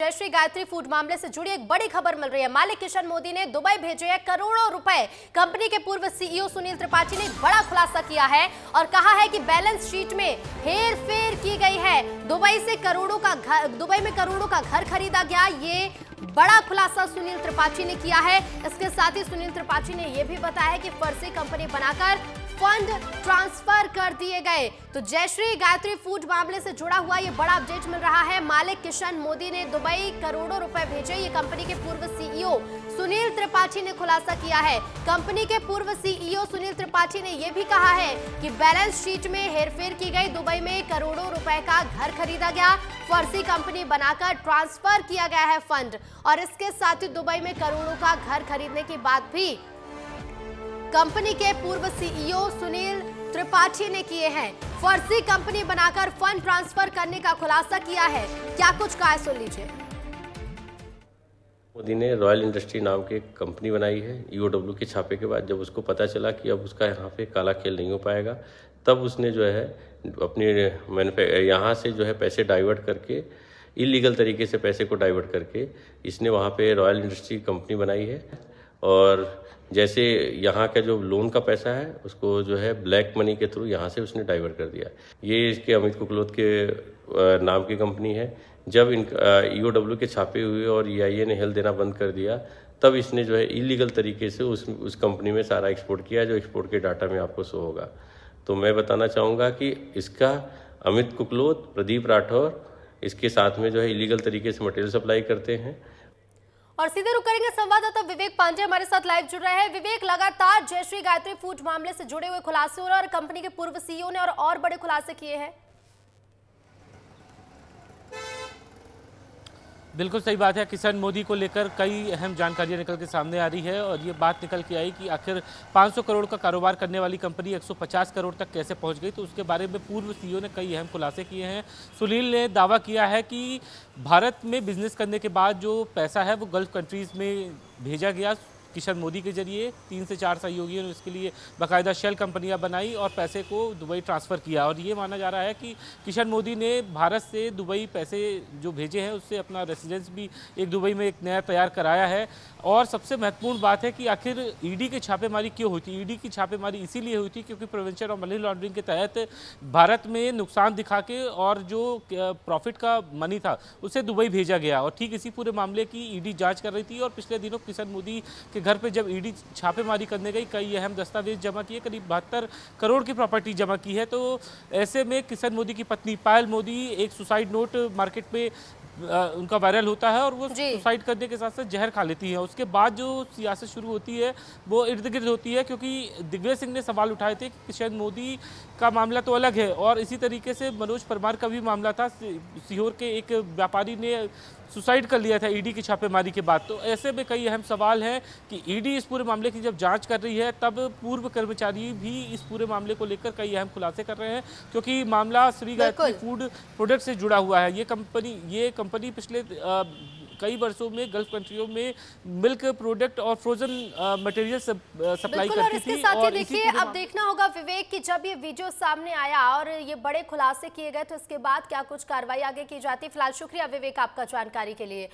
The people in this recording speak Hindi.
जयश्री गायत्री फूड मामले से जुड़ी एक बड़ी खबर मिल रही है। मालिक किशन मोदी ने दुबई भेजे हैं करोड़ों रुपए। कंपनी के पूर्व सीईओ सुनील त्रिपाठी ने बड़ा खुलासा किया है और कहा है कि बैलेंस शीट में हेर फेर की गई है। दुबई में करोड़ों का घर खरीदा गया, ये बड़ा खुलासा सुनील त्रिपाठी ने किया है। इसके साथ ही सुनील त्रिपाठी ने यह भी बताया कि फर्जी कंपनी बनाकर फंड ट्रांसफर कर दिए गए। तो जयश्री गायत्री फूड मामले से जुड़ा हुआ ये बड़ा अपडेट मिल रहा है। मालिक किशन मोदी ने दुबई करोड़ों रुपए भेजे, ये कंपनी के पूर्व सीईओ सुनील त्रिपाठी ने खुलासा किया है। कंपनी के पूर्व सीईओ सुनील त्रिपाठी ने यह भी कहा है कि बैलेंस शीट में हेरफेर की गई, दुबई में करोड़ों रुपए का घर खरीदा गया, फर्जी कंपनी बनाकर ट्रांसफर किया गया है फंड। और इसके साथ ही दुबई में करोड़ों का घर खरीदने के बाद भी कंपनी के पूर्व सीईओ सुनील त्रिपाठी ने किए हैं फर्जी कंपनी बनाकर फंड ट्रांसफर करने का खुलासा किया है। क्या कुछ कहा है, सुन लीजिए। मोदी ने रॉयल इंडस्ट्री नाम की एक कंपनी बनाई है। ईओडब्ल्यू के छापे के बाद जब उसको पता चला कि अब उसका यहाँ पे काला खेल नहीं हो पाएगा, तब उसने जो है अपनी यहाँ से जो है पैसे डाइवर्ट करके, इलीगल तरीके से पैसे को डाइवर्ट करके इसने वहाँ पे रॉयल इंडस्ट्री कंपनी बनाई है। और जैसे यहाँ का जो लोन का पैसा है उसको जो है ब्लैक मनी के थ्रू यहाँ से उसने डाइवर्ट कर दिया। ये इसके अमित कुकलोत के नाम की कंपनी है। जब ईओडब्ल्यू के छापे हुए और ईआईए ने हेल्थ देना बंद कर दिया, तब इसने जो है इलीगल तरीके से उस कंपनी में सारा एक्सपोर्ट किया, जो एक्सपोर्ट के डाटा में आपको शो होगा। तो मैं बताना चाहूँगा कि इसका अमित कुकलोत, प्रदीप राठौर इसके साथ में जो है इलीगल तरीके से मटेरियल सप्लाई करते हैं। और सीधे रुक करेंगे, संवाददाता विवेक पांडे हमारे साथ लाइव जुड़ रहे हैं। विवेक, लगातार जयश्री गायत्री फूड मामले से जुड़े हुए खुलासे हो रहे हैं और कंपनी के पूर्व सीईओ ने और बड़े खुलासे किए हैं। बिल्कुल सही बात है। किशन मोदी को लेकर कई अहम जानकारियां निकल के सामने आ रही है और ये बात निकल के आई कि आखिर 500 करोड़ का कारोबार करने वाली कंपनी 150 करोड़ तक कैसे पहुंच गई। तो उसके बारे में पूर्व सीईओ ने कई अहम खुलासे किए हैं। सुनील ने दावा किया है कि भारत में बिजनेस करने के बाद जो पैसा है वो गल्फ कंट्रीज़ में भेजा गया किशन मोदी के जरिए। 3 से 4 सहयोगियों ने इसके लिए बाकायदा शेल कंपनियां बनाई और पैसे को दुबई ट्रांसफ़र किया। और ये माना जा रहा है कि किशन मोदी ने भारत से दुबई पैसे जो भेजे हैं उससे अपना रेसिडेंस भी एक दुबई में एक नया तैयार कराया है। और सबसे महत्वपूर्ण बात है कि आखिर ईडी की छापेमारी क्यों हुई थी। ईडी की छापेमारी इसीलिए हुई थी क्योंकि प्रिवेंशन ऑफ मनी लॉन्ड्रिंग के तहत भारत में नुकसान दिखा के और जो प्रॉफिट का मनी था उसे दुबई भेजा गया। और ठीक इसी पूरे मामले की ईडी जाँच कर रही थी। और पिछले दिनों किशन मोदी के घर पे जब ईडी छापेमारी करने गई, कई अहम दस्तावेज जमा किए, करीब 72 करोड़ की प्रॉपर्टी जमा की है। तो ऐसे में किशन मोदी की पत्नी पायल मोदी एक सुसाइड नोट मार्केट में उनका वायरल होता है और वो सुसाइड करने के साथ साथ जहर खा लेती है। उसके बाद जो सियासत शुरू होती है वो इर्द गिर्द होती है, क्योंकि दिग्विजय सिंह ने सवाल उठाए थे कि किशन मोदी का मामला तो अलग है और इसी तरीके से मनोज परमार का भी मामला था। सीहोर के एक व्यापारी ने सुसाइड कर लिया था ईडी की छापेमारी के बाद। तो ऐसे में कई अहम सवाल हैं कि ईडी इस पूरे मामले की जब जांच कर रही है तब पूर्व कर्मचारी भी इस पूरे मामले को लेकर कई अहम खुलासे कर रहे हैं, क्योंकि मामला श्री गायत्री फूड प्रोडक्ट से जुड़ा हुआ है। ये कंपनी पिछले कई वर्षों में गल्फ कंट्रियों में मिल्क प्रोडक्ट और फ्रोजन मटेरियल सप्लाई करती थी। और देखिए, अब देखना होगा विवेक कि जब ये वीडियो सामने आया और ये बड़े खुलासे किए गए तो इसके बाद क्या कुछ कार्रवाई आगे की जाती है। फिलहाल शुक्रिया विवेक आपका जानकारी के लिए।